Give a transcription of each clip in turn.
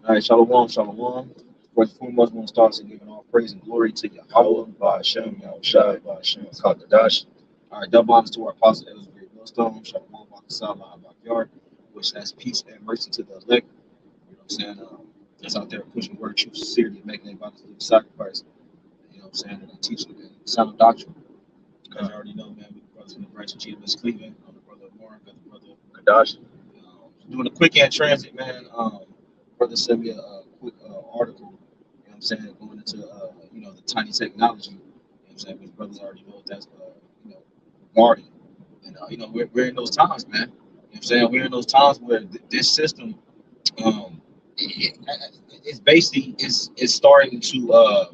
All right, shalom, shalom. First and foremost, we want to start with giving all praise and glory to Yahawah, BAHASHAM, YAHAWASHI, BAHASHAM, HAQADASH. All right, double honors to our apostle, Elder Great Millstone, shalom, Bakasala, Backyard, which has peace and mercy to the elect. You know what I'm saying? That's out there pushing word, truth, sincerity, making their bodies live sacrifice. You know what I'm saying? And teaching the sound doctrine. As you already know, man, we brothers in the branch of GMS Cleveland. I'm the brother of Warren, got the brother of Kadash. Doing a quick in transit, man. Brother sent me a quick article, you know what I'm saying, going into, the tiny technology, you know what I'm saying, which brothers already know that's, regarding. And, we're in those times, man. You know what I'm saying? We're in those times where this system, it's basically, it's starting to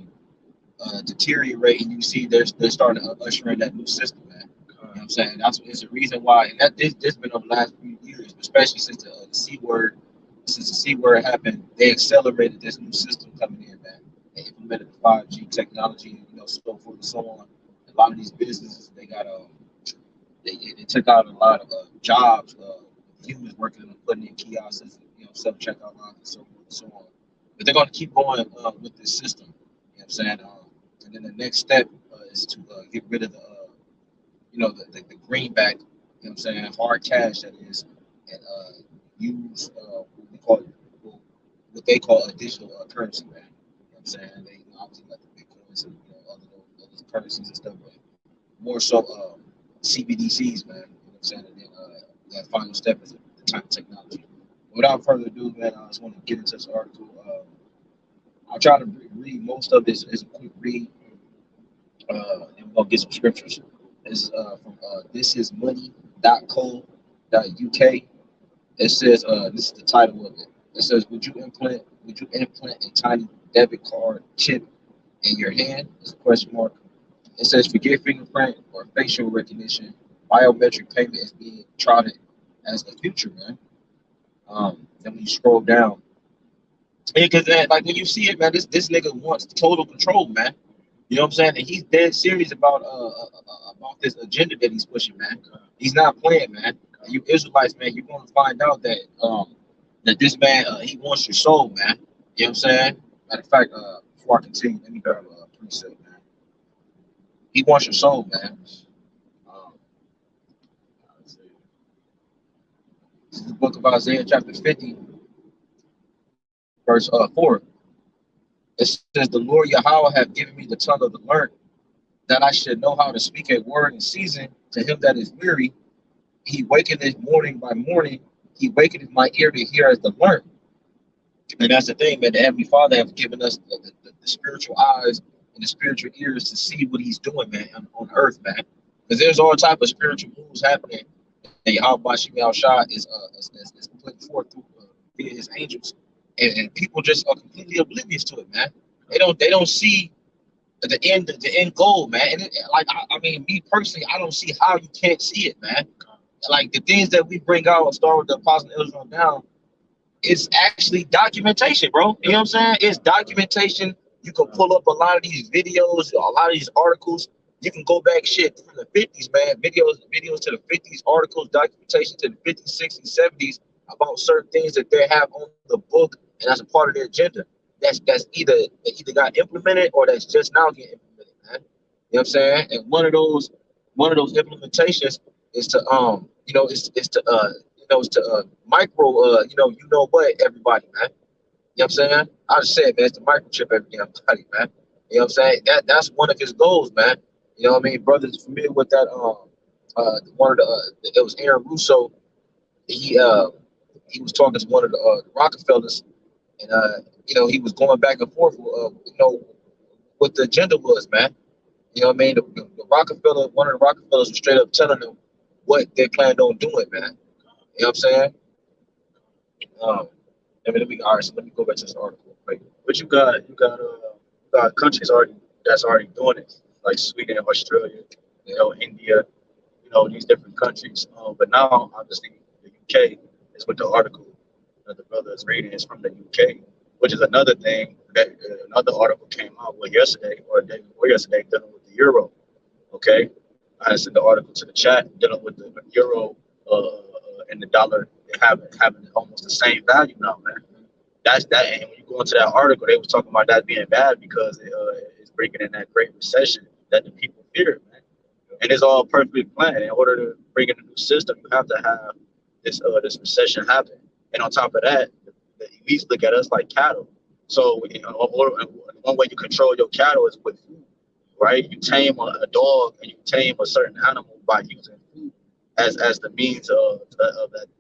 deteriorate, and you see they're starting to usher in that new system, man. You know what I'm saying? That's it's the reason why, and that this been over the last few years, especially since the C word, since the C word happened, they accelerated this new system coming in, man. They implemented the 5G technology, so forth and so on. A lot of these businesses, they got they took out a lot of jobs, humans working on putting in kiosks, and, self checkout lines and so forth and so on. But they're going to keep going with this system. You know what I'm saying? And then the next step is to get rid of the greenback, you know what I'm saying, hard cash that is, and use what we call what they call a digital currency, man. You know what I'm saying? They obviously got the bitcoins and other currencies and stuff, but more so CBDCs, man. You know what I'm saying? And then that final step is the type of technology. Without further ado, man, I just want to get into this article. I'll try to read most of this as a quick read, and we'll get some scriptures. This is from thisismoney.co.uk. It says, this is the title of it. It says, would you implant a tiny debit card chip in your hand? Is a question mark. It says, forget fingerprint or facial recognition. Biometric payment is being trotted as the future, man. Then when you scroll down, because like when you see it, man, this nigga wants total control, man. You know what I'm saying? And he's dead serious about this agenda that he's pushing, man. He's not playing, man. You Israelites, man, you're gonna find out that this man he wants your soul, man. You know what I'm saying? Matter of fact, before I continue, let me grab a preset, man. He wants your soul, man. Um, let's see. This is the book of Isaiah, chapter 50, verse 4. It says, "The Lord Yahawah have given me the tongue of the learned, that I should know how to speak a word in season to him that is weary. He wakeneth morning by morning. He wakeneth my ear to hear as the learned." And that's the thing, man. The Heavenly Father has given us the spiritual eyes and the spiritual ears to see what He's doing, man, on earth, man. Because there's all type of spiritual moves happening that YAHWASHI is putting forth through via His angels, and people just are completely oblivious to it, man. They don't see the end goal, man. And I mean, me personally, I don't see how you can't see it, man. Like the things that we bring out, start with the apostle Israel down, it's actually documentation, bro. You know what I'm saying? It's documentation. You can pull up a lot of these videos, a lot of these articles. You can go back shit from the 50s, man. Videos to the 50s, articles, documentation to the 50s, 60s, 70s about certain things that they have on the book, and that's a part of their agenda. That's either got implemented or that's just now getting implemented, man. You know what I'm saying? And one of those implementations is to is to micro what everybody, man. You know what I'm saying? I just said, man, it's to microchip every damn body, man. You know what I'm saying? That's one of his goals, man. You know what I mean? Brothers familiar with that one of the it was Aaron Russo. He was talking to one of the Rockefellers, and he was going back and forth what the agenda was, man. You know what I mean? The Rockefeller, one of the Rockefellers was straight up telling them what they planned on doing, man. You know what I'm saying? Um, all right, so let me go back to this article. Right? But you got countries that's already doing it, like Sweden, Australia, India, these different countries. But now, obviously, the UK is what the article that the brother is reading is from the UK, which is another thing that another article came out with yesterday or the day before yesterday dealing with the euro. Okay, I sent the article to the chat dealing with the euro and the dollar having almost the same value now, man. that's that. And when you go into that article, they was talking about that being bad because it's bringing in that Great Recession that the people fear, man. And it's all perfectly planned. In order to bring in a new system, you have to have this recession happen. And on top of that, the elites look at us like cattle. So one way you control your cattle is with food, right? You tame a dog and you tame a certain animal by using food as the means of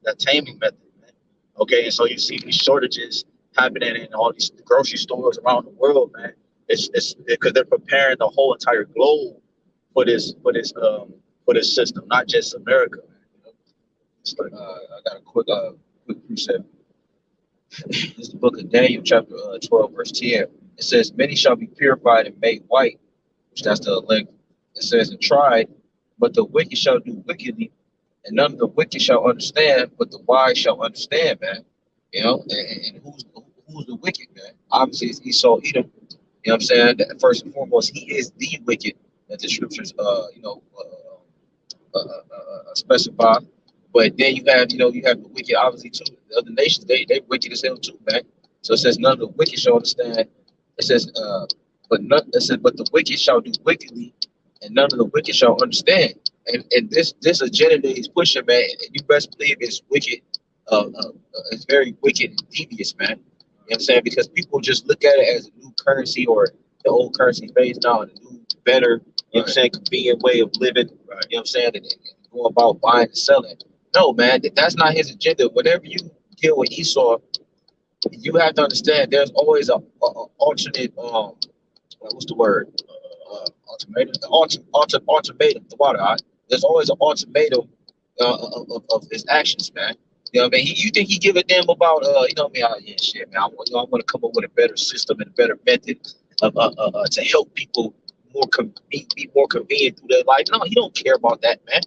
that taming method. Man. Okay, and so you see these shortages happening in all these grocery stores around the world, man. It's because they're preparing the whole entire globe for this system, not just America. Man. You know? I got a quick precept. This is the book of Daniel, chapter 12, verse 10. It says, "Many shall be purified and made white," which that's the elect. It says, "And tried, but the wicked shall do wickedly, and none of the wicked shall understand, but the wise shall understand," man. You know, and who's the wicked, man? Obviously, it's Esau, Edom. You know what I'm saying? That first and foremost, he is the wicked that the scriptures, specify. But then you have the wicked, obviously too. The other nations, they wicked as hell too, man. So it says none of the wicked shall understand. It says, but the wicked shall do wickedly, and none of the wicked shall understand. And this agenda that he's pushing, man, and you best believe it's wicked. It's very wicked and devious, man. You know what I'm saying? Because people just look at it as a new currency, or the old currency phase down, a new, better, you know what I'm saying, convenient way of living. Right. You know what I'm saying? And go about buying and selling. No, man, that's not his agenda. Whenever you deal with Esau, you have to understand there's always a alternate what's the word? Ultimatum. Ultimatum. The water. Right? There's always an ultimatum of his actions, man. You know what I mean? You think he give a damn about you know what I mean? Oh, yeah, shit, man. I want to come up with a better system and a better method to help people be more convenient through their life. No, he don't care about that, man.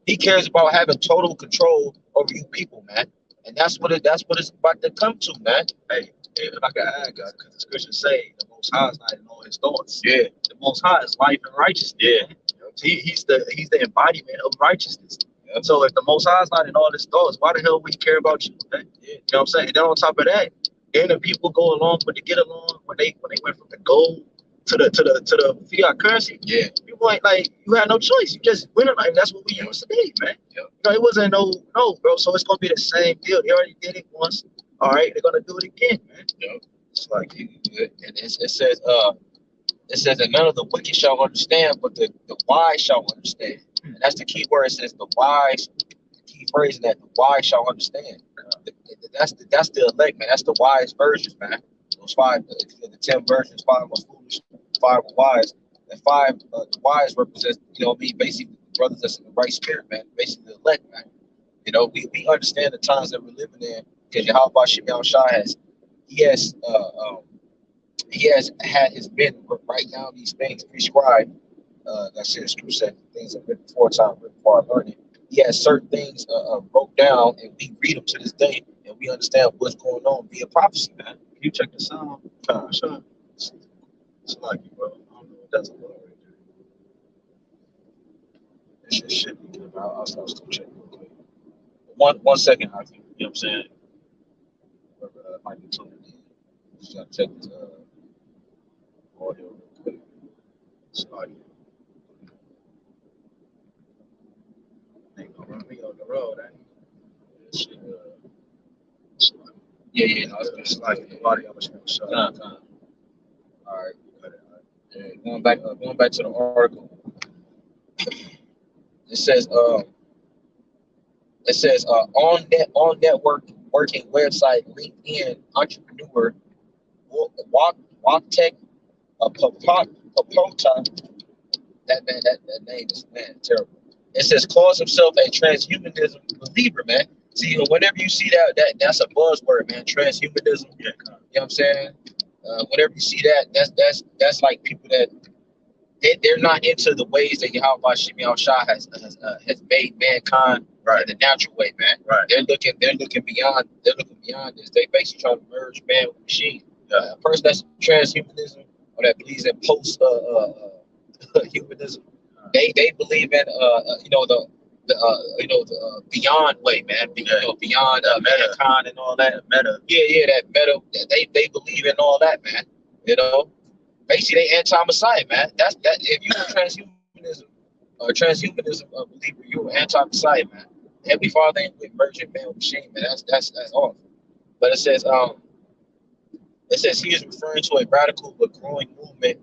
He cares about having total control over you people, man. And that's what it's about to come to, man. Hey, if I can add, guys, because the scriptures say the Most High is not in all his thoughts. Yeah. The Most High is life and righteousness. Yeah. He's the embodiment of righteousness. Yeah. So if the Most High is not in all his thoughts, why the hell would he care about you? Man? Yeah. You know what I'm saying? And then on top of that, then the people go along, but to get along when they went from the gold to the fiat currency. Yeah. People ain't like, you had no choice. You just went on, like, that's what we used to be, man. Yeah. You know, it wasn't no, bro. So it's gonna be the same deal. They already did it once. All right, they're gonna do it again, man. Yeah. It's like, and it says that none of the wicked shall understand, but the wise shall understand. And that's the key word. It says the wise. The key phrase in that the wise shall understand. That's the elect, man. That's the wise versions, man. Those five, the 10 versions, 5 are foolish, 5 are wise. And 5, the wise represents, you know what I mean, basically the brothers that's in the right spirit, man. Basically the elect, man. You know, we understand the times that we're living in because YAHWASHI he has had his men write down these things prescribed. That's his true said things have written before time, written before I learned it. He has certain things broke down, and we read them to this day, and we understand what's going on via prophecy, man. You check the sound. Sure. It's like, bro. I don't know what that's about right there. This shit should be good. I'll start still checking real quick. One second, I think. You know what I'm saying? Might be tuning in. Just gotta check this audio real quick. Sorry. Ain't gonna run me on the road, ain't This shit, yeah. No, it's like the body of a shot. Time. All right. Yeah, going back to the article. It says on network working website LinkedIn entrepreneur Walk Tech Papota. That name is, man, terrible. It says calls himself a transhumanism believer, man. See, whenever you see that's a buzzword, man. Transhumanism. Yeah. You know what I'm saying? Whenever you see that's like people that they're not into the ways that YAHWASHI has made mankind in the natural way, man. Right. They're looking beyond this. They basically trying to merge man with machine. A person that's transhumanism or that believes in post humanism, they believe in the beyond way, man. Beyond mankind and all that. Meta. Yeah, that meta. They believe in all that, man. You know, basically they anti-Messiah, man. That's that. If you're a transhumanism believer, you're an anti-Messiah, man. Heavenly Father ain't with merging man with machine, man. That's awful. But it says he is referring to a radical but growing movement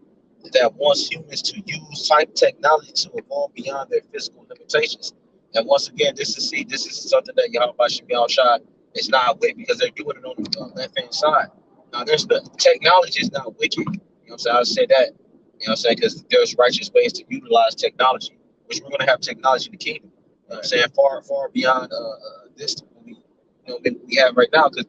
that wants humans to use type technology to evolve beyond their physical limitations. And once again, this is something that YAHWASHI is not with, because they're doing it on the left hand side. Now, there's the technology is not wicked. You know what I'm saying? I'll say that. You know what I'm saying? Because there's righteous ways to utilize technology, which we're going to have technology in the kingdom. You know what I'm saying? Far beyond this we have right now. Because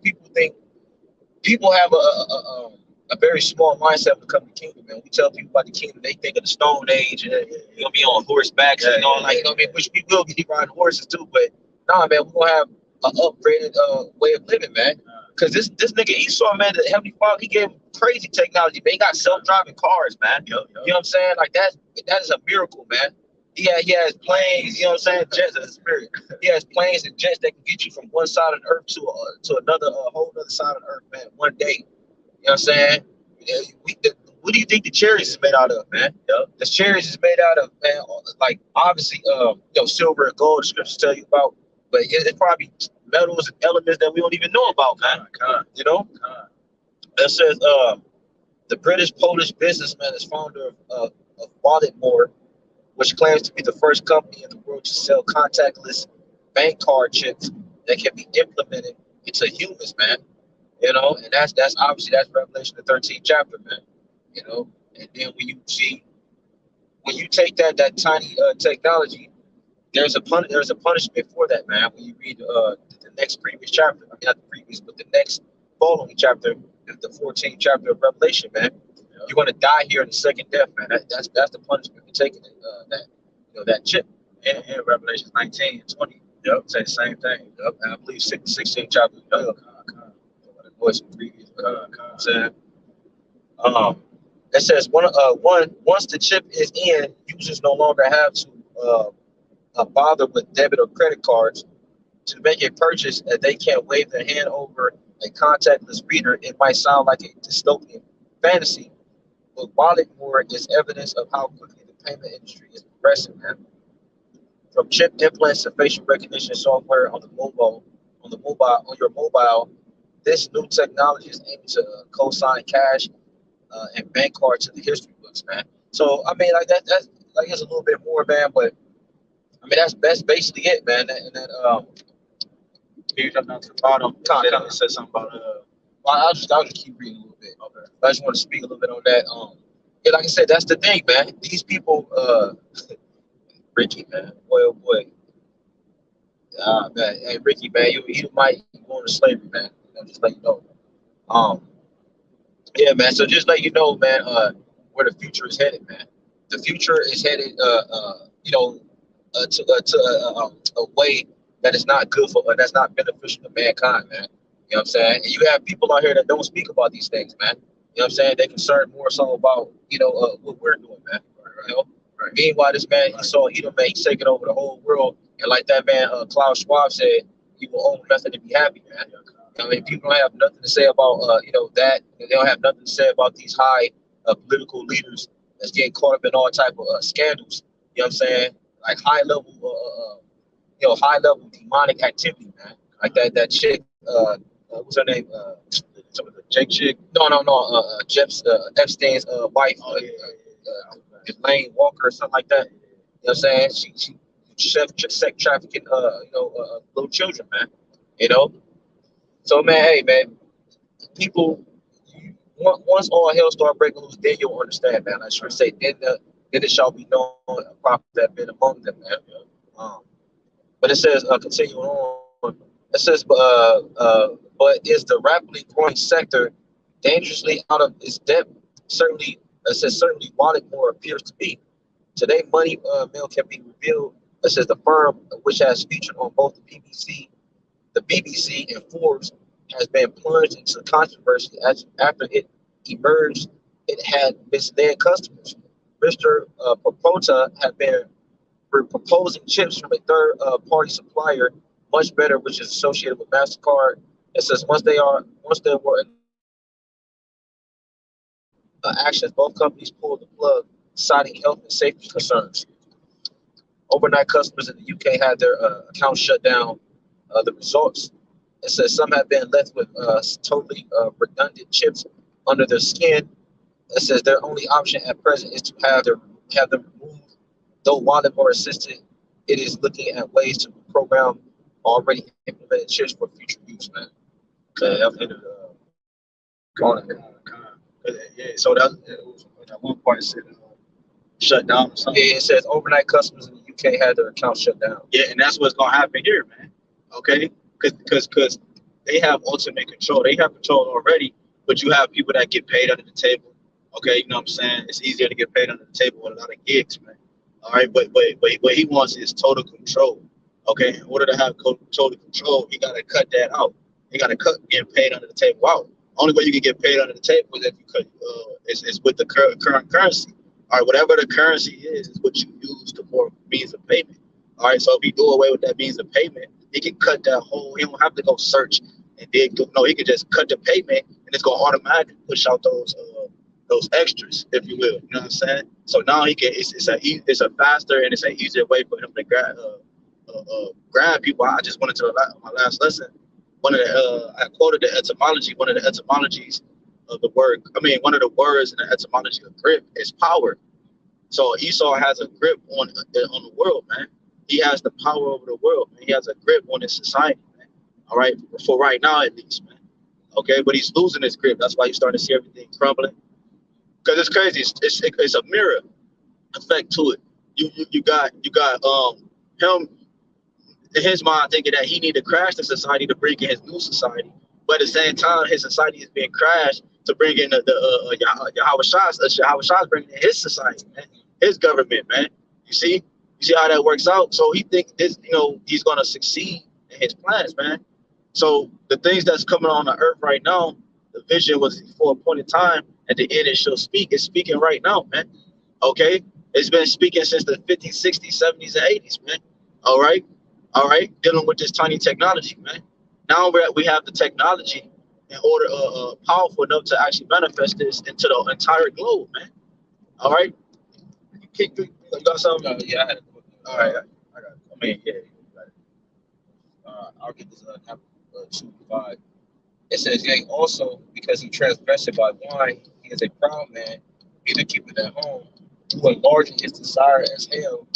people have a very small mindset when it comes to kingdom, man. We tell people about the kingdom, they think of the Stone Age, and you're gonna be on horsebacks and all, like, you know what I mean? Which we will be riding horses too, but nah, man, we're gonna have an upgraded way of living, man. Cause this nigga Esau, man, the Heavenly Father, he gave him crazy technology, man. He got self-driving cars, man. You know what I'm saying? Like that is a miracle, man. He has planes, you know what I'm saying? Jets of the spirit. He has planes and jets that can get you from one side of the earth to another, whole other side of the earth, man, one day. You know what I'm saying? Yeah, what do you think the chariots is made out of, man? The chariots is made out of, man, like obviously, silver and gold. The scriptures tell you about, but it's probably metals and elements that we don't even know about, man. You know, it says the British Polish businessman is founder of Walletmore, which claims to be the first company in the world to sell contactless bank card chips that can be implemented into humans, man. You know, and that's obviously that's Revelation the 13th chapter, man. You know, and then when you take that tiny technology, there's a punishment for that, man. When you read the next previous chapter, I mean not the previous, but the next following chapter, the 14th chapter of Revelation, man. You're gonna die here in the second death, man. That's the punishment for taking that chip. In Revelation 19 and 20, say the same thing. And I believe 16th chapter. Voice previous, saying. It says once the chip is in, users no longer have to bother with debit or credit cards to make a purchase, and they can't wave their hand over a contactless reader. It might sound like a dystopian fantasy, but Walletmore is evidence of how quickly the payment industry is progressing, man. From chip implants to facial recognition software on your mobile, this new technology is aiming to co-sign cash and bank cards to the history books, man. So I mean, like that's like it's a little bit more, man, but I mean that's basically it, man. Can you jump down to the bottom? It said something about well, I'll just keep reading a little bit. Okay. I just want to speak a little bit on that. Yeah, like I said, that's the thing, man. These people, Ricky, man, boy, oh boy. Man, hey Ricky, man, you might go into slavery, man. Just let you know. Um, yeah, man. So just let you know, man, where the future is headed, man. The future is headed, a way that is not good that's not beneficial to mankind, man. You know what I'm saying? And you have people out here that don't speak about these things, man. You know what I'm saying? They concerned more so about, what we're doing, man. You know? Right. Meanwhile, this man, he saw Edom, man, he's taking over the whole world. And like that man, Klaus Schwab said, he will own nothing to be happy, man. I mean, people don't have nothing to say about, that. They don't have nothing to say about these high political leaders that's getting caught up in all type of scandals. You know what I'm saying? Like high level demonic activity, man. Like that chick, what's her name? Some of the Jake chick. No. Epstein's wife, Elaine Walker or something like that. You know what I'm saying? She sex trafficking, little children, man. You know. So man, hey man, people, once all hell start breaking loose, then you'll understand, man. I sure say, then it shall be known a prophet that been among them, man. But it says, continuing on, it says, but is the rapidly growing sector dangerously out of its depth? Certainly, it says certainly Walletmore appears to be. Today, Money Mill can be revealed. It says the firm, which has featured on both the BBC and Forbes, has been plunged into controversy after it emerged it had misled customers. Mr. Popota had been we're proposing chips from a third party supplier, much better, which is associated with MasterCard. It says once there were actions, both companies pulled the plug, citing health and safety concerns. Overnight customers in the UK had their accounts shut down. The results, it says some have been left with totally redundant chips under their skin. It says their only option at present is to have them removed. Though while more assisted, it is looking at ways to program already implemented chips for future use, man. Okay, I've hit it. Yeah, so that one part said shut down or something. Yeah, it says overnight customers in the UK had their accounts shut down. Yeah, and that's what's gonna happen here, man. Okay, because they have ultimate control. They have control already, but you have people that get paid under the table. Okay, you know what I'm saying? It's easier to get paid under the table with a lot of gigs, man. All right, but what he wants is total control. Okay, in order to have total control, he gotta cut that out. He gotta cut getting paid under the table out. Only way you can get paid under the table is if you cut is with the current currency. All right, whatever the currency is what you use for means of payment. All right, so if he do away with that means of payment, he can cut that whole. He don't have to go search and dig. No, he can just cut the payment, and it's gonna automatically push out those extras, if you will. You know what I'm saying? So now he can. It's a faster and it's an easier way for him to grab people. I just went into my last lesson. I quoted the etymology. One of the etymologies of the word. I mean, one of the words in the etymology of grip is power. So Esau has a grip on the world, man. He has the power over the world, man. He has a grip on his society, man. All right, for right now at least, man. Okay, but he's losing his grip. That's why you're starting to see everything crumbling. Because it's crazy. It's a mirror effect to it. You got him in his mind thinking that he need to crash the society to bring in his new society, but at the same time his society is being crashed to bring in the YAHAWASHI bringing in his society, man, his government, man. You see how that works out. So he thinks this, he's gonna succeed in his plans, man. So the things that's coming on the earth right now, the vision was for a point in time. At the end, it shall speak. It's speaking right now, man. Okay, it's been speaking since the 50s, 60s, 70s, and 80s, man. All right, dealing with this tiny technology, man. Now we have the technology in order powerful enough to actually manifest this into the entire globe, man. All right, you got something? Yeah, I had a quick one. All right, I got it. I mean, yeah. I'll get this 2:5. It says, yea, also because he transgressed by wine, he is a proud man, neither keepeth at home, who enlargeth his desire as hell,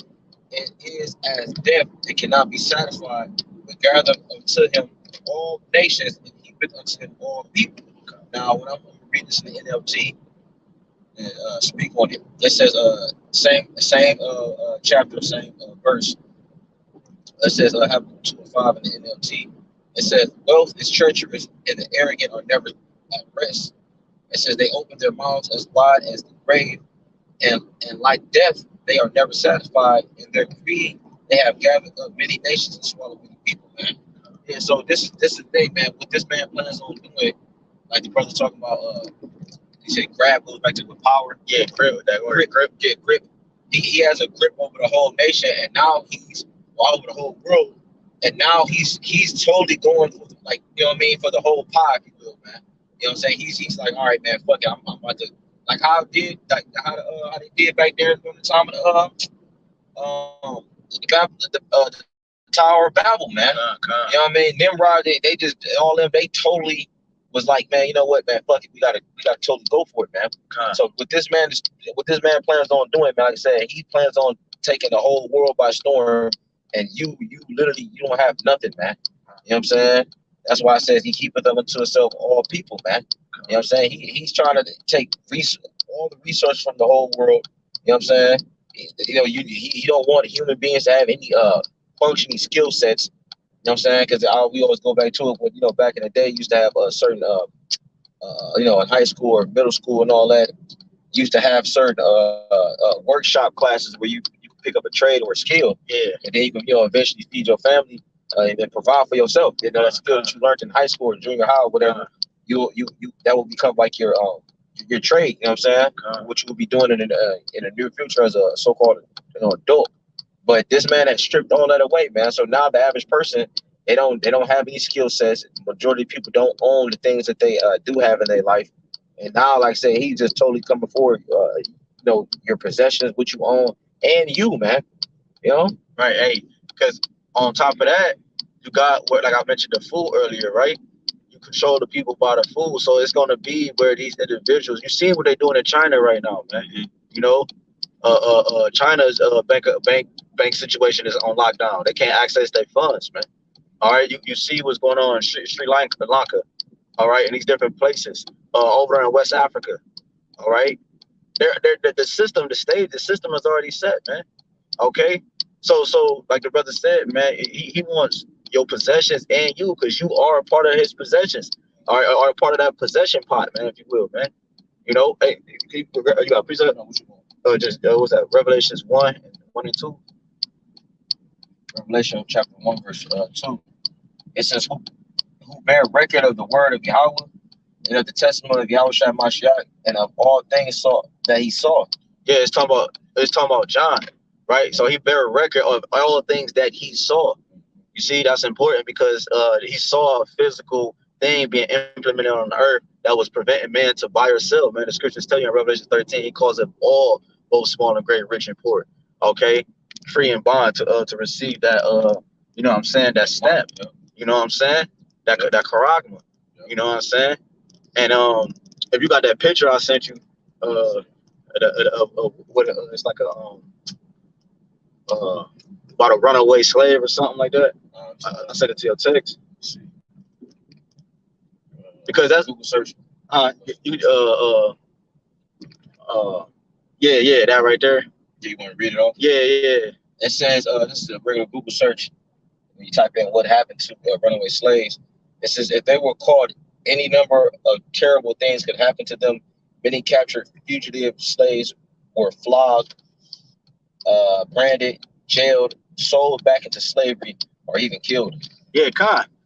and is as death, and cannot be satisfied, but gather unto him all nations, and keepeth unto him all people. Now, when I'm reading this in the NLT and speak on it, it says, same chapter, same verse. It says, I have 2:5 in the NLT. It says, wealth is treacherous, and the arrogant are never at rest. It says, they open their mouths as wide as the grave, and like death, they are never satisfied. In their greed, they have gathered up many nations and swallowed many people, man. Yeah, so this is the thing, man. What this man plans on doing, like the brother talking about, he said grab goes back to the power. Yeah, grip, that word, grip. Yeah, grip. He has a grip over the whole nation, and now he's all over the whole world. And now he's totally going for like, you know what I mean, for the whole pie, if you will, man. You know what I'm saying? He's like, all right, man, fuck it, I'm about to, like how they did back there during the time of the Tower of Babel, man. You know what I mean? Nimrod, they just all them, they totally was like, man, you know what, man, fuck it, we gotta totally go for it, man. So what this man plans on doing, man, like I said, he plans on taking the whole world by storm. And you literally, you don't have nothing, man. You know what I'm saying? That's why I says he keepeth them unto himself all people, man. You know what I'm saying? He's trying to take all the resources from the whole world. You know what I'm saying? You don't want human beings to have any functioning skill sets. You know what I'm saying? Because we always go back to it. When, back in the day, you used to have a certain, in high school or middle school and all that, used to have certain workshop classes where you pick up a trade or a skill, and then you can eventually feed your family and then provide for yourself. That skill that you learned in high school or junior high or whatever, you that will become like your trade. You know what I'm saying? What you will be doing in the near future as a so-called adult. But this man has stripped all that away, man. So now the average person, they don't have any skill sets. Majority of people don't own the things that they do have in their life. And now, like I say, he's just totally coming forward. Your possessions, what you own, and you, man. You know, right? Hey, because on top of that, you got what, like I mentioned, the food earlier, right? You control the people by the food, so it's gonna be where these individuals. You see what they're doing in China right now, man. You know, China's bank situation is on lockdown. They can't access their funds, man. All right, you see what's going on in Sri Lanka, all right, in these different places, over there in West Africa, all right. The system, the system is already set, man. Okay, so like the brother said, man, he wants your possessions and you, because you are a part of his possessions, are a part of that possession pot, man, if you will, man. You know, hey, you got preset? Just what's that? Revelations 1 and 2. Revelation chapter 1 verse 2. It says, who bear record of the word of Yahweh and of the testimony of Yahushua Mashiach and of all things that he saw. Yeah, it's talking about John, right? So he bear a record of all the things that he saw. You see, that's important because he saw a physical thing being implemented on the earth that was preventing man to buy or sell. Man, the scriptures tell you in Revelation 13, he calls it all, both small and great, rich and poor. Okay, free and bond to receive that. You know what I'm saying? That stamp. You know what I'm saying? That charagma. You know what I'm saying? And if you got that picture I sent you, it's like about a runaway slave or something like that. I sent it to your text because that's Google search. Yeah, that right there. Do you want to read it off? Yeah. It says, this is a regular Google search. When you type in what happened to runaway slaves, it says if they were caught, any number of terrible things could happen to them. Many captured fugitive slaves were flogged, branded, jailed, sold back into slavery, or even killed. Yeah,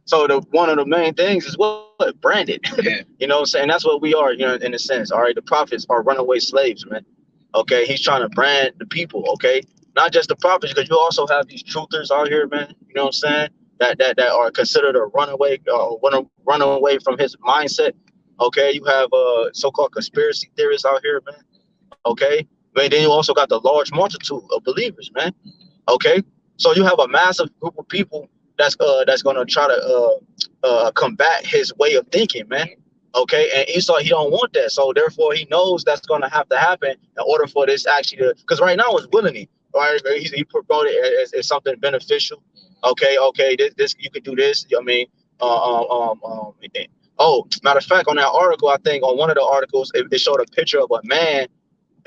so one of the main things is what branded. Yeah. You know what I'm saying? That's what we are, you know, in a sense. All right, the prophets are runaway slaves, man. Okay, he's trying to brand the people, okay? Not just the prophets, because you also have these truthers out here, man. You know what I'm saying? That are considered a runaway, run away from his mindset. Okay, you have so-called conspiracy theorists out here, man. Okay, but then you also got the large multitude of believers, man. Okay, so you have a massive group of people that's gonna try to combat his way of thinking, man. Okay, and Esau, he don't want that, so therefore he knows that's gonna have to happen in order for this actually to, because right now it's willingly, right? He promoted it as something beneficial. Okay, this you could do this. I mean, oh, matter of fact, on that article, I think on one of the articles, it showed a picture of a man,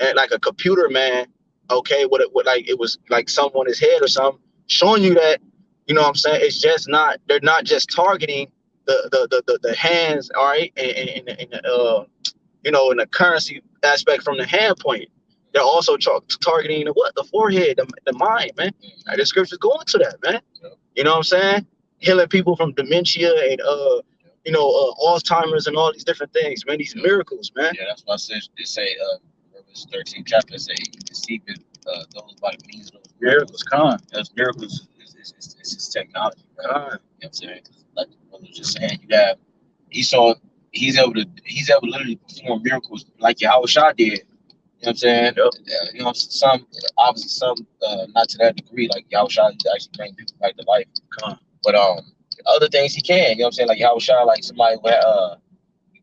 and like a computer man, okay, with like it was like something on his head or something, showing you that, you know what I'm saying, it's just not, they're not just targeting the hands, all right, and you know, in the currency aspect from the hand point. They're also targeting the forehead, the mind, man. Like, the scriptures go into that, man. You know what I'm saying? Healing people from dementia and you know, Alzheimer's and all these different things, man. These miracles, man. Yeah, that's why they say Romans 13 chapter say he deceived those by the means of those miracles. Those miracles is his technology, right? You know what I'm saying? Like the brother was just saying, you have Esau, he's able to literally perform miracles like Yahawashi did. You know what I'm saying? You know, some obviously, some not to that degree. Like Yahushua actually bring people back to life. But other things he can. You know what I'm saying? Like Yahushua, like somebody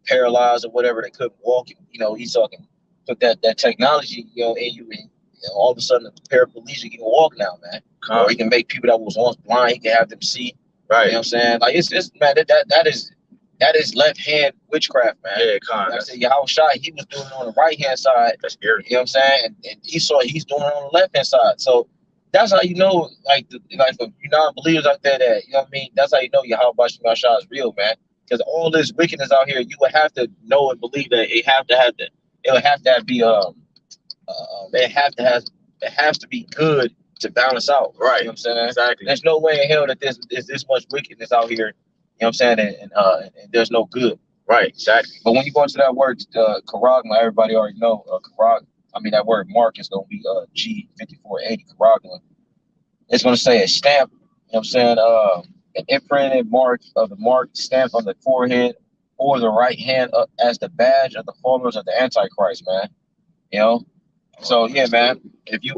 paralyzed or whatever, they couldn't walk. You know, he's talking put that technology, you know, in you, and all of a sudden, a paraplegic can walk now, man. Or he can make people that was once blind, he can have them see. Right. You know what I'm saying? Like it's man, that is left hand witchcraft, man. Yeah, like I said, Yahushua, he was doing it on the right hand side. That's scary. You know what I'm saying? And Esau, he's doing it on the left hand side. So that's how you know, like for you non-believers out there, that, you know what I mean. That's how you know Yahawashi is real, man. Because all this wickedness out here, you would have to know and believe that it would have to be it has to be good to balance out. Right. You know what I'm saying? Exactly. There's no way in hell that there's this much wickedness out here. You know what I'm saying? And there's no good. Right, exactly. But when you go into that word, charagma, everybody already know, charagma. I mean, that word mark is going to be G5480, charagma. It's going to say a stamp, you know what I'm saying? An imprinted mark of the mark stamped on the forehead or the right hand as the badge of the followers of the Antichrist, man. You know? So yeah, man. If you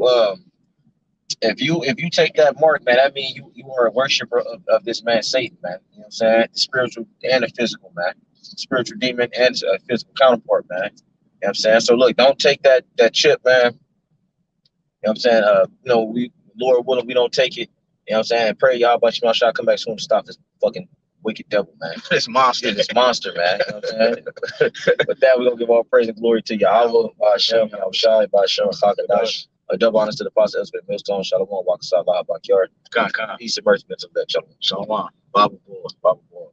take that mark, man, that means you are a worshiper of this man Satan, man. You know what I'm saying? The spiritual and the physical, man. Spiritual demon and a physical counterpart, man. You know what I'm saying? So look, don't take that chip, man. You know what I'm saying? We Lord willing, we don't take it. You know what I'm saying? And pray y'all bunch of y'all shall come back soon to stop this fucking wicked devil, man. This monster. This monster, man. You know what I'm saying? With that, we're gonna give all praise and glory to Yahawah, BAHASHAM, YAHAWASHI, BAHASHAM, HAQADASH. A double honors to the Apostle Elspeth Millstone, Shalom, Wakasah, Backyard. Khan. Peace and mercy, mental that. Shalom. Shalom. Bible boy. Bible boy.